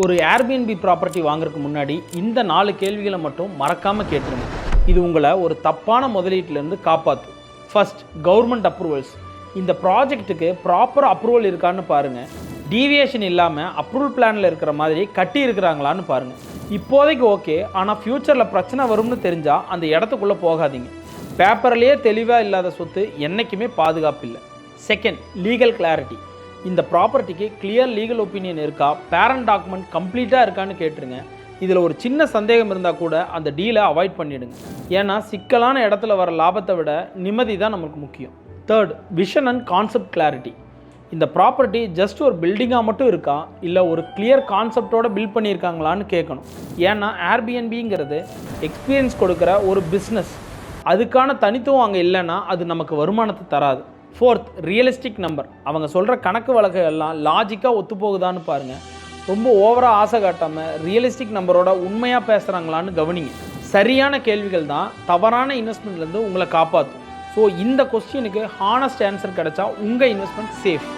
ஒரு Airbnb property வாங்குறதுக்கு முன்னாடி இந்த 4 கேள்விகளை மட்டும் மறக்காமல் கேட்டுருங்க. இது உங்களை ஒரு தப்பான முதலீட்டிலேருந்து காப்பாற்றும். First, government approvals. இந்த ப்ராஜெக்ட்டுக்கு ப்ராப்பர் அப்ரூவல் இருக்கான்னு பாருங்கள். டீவியேஷன் இல்லாமல் அப்ரூவல் பிளானில் இருக்கிற மாதிரி கட்டி இருக்கிறாங்களான்னு பாருங்கள். இப்போதைக்கு ஓகே, ஆனால் ஃப்யூச்சரில் பிரச்சனை வரும்னு தெரிஞ்சால் அந்த இடத்துக்குள்ளே போகாதீங்க. பேப்பர்லேயே தெளிவாக இல்லாத சொத்து என்றைக்குமே பாதுகாப்பு இல்லை. Second, legal clarity. இந்த ப்ராப்பர்ட்டிக்கு கிளியர் லீகல் ஒப்பீனியன் இருக்கா, பேரண்ட் டாக்குமெண்ட் கம்ப்ளீட்டாக இருக்கான்னு கேட்டுருங்க. இதில் ஒரு சின்ன சந்தேகம் இருந்தால் கூட அந்த டீலை அவாய்ட் பண்ணிவிடுங்க. ஏன்னா சிக்கலான இடத்துல வர லாபத்தை விட நிம்மதி தான் நமக்கு முக்கியம். Third, vision and concept clarity. இந்த ப்ராப்பர்ட்டி ஜஸ்ட் ஒரு பில்டிங்காக மட்டும் இருக்கா, இல்லை ஒரு கிளியர் கான்செப்டோடு பில்ட் பண்ணியிருக்காங்களான்னு கேட்கணும். ஏன்னா ஏர்பிஎன்பிங்கிறது எக்ஸ்பீரியன்ஸ் கொடுக்குற ஒரு பிஸ்னஸ். அதுக்கான தனித்துவம் அங்கே இல்லைன்னா அது நமக்கு வருமானத்தை தராது. Fourth, realistic number. அவங்க சொல்கிற கணக்கு வழக்கு எல்லாம் லாஜிக்காக ஒத்துப்போகுதான்னு பாருங்கள். ரொம்ப ஓவராக ஆசை காட்டாமல் ரியலிஸ்டிக் நம்பரோட உண்மையாக பேசுகிறாங்களான்னு கவனிங்க. சரியான கேள்விகள் தான் தவறான இன்வெஸ்ட்மெண்ட்லேருந்து உங்களை காப்பாற்றும். ஸோ இந்த கொஸ்டினுக்கு ஹானஸ்ட் ஆன்சர் கிடைச்சா உங்கள் இன்வெஸ்ட்மெண்ட் சேஃப்.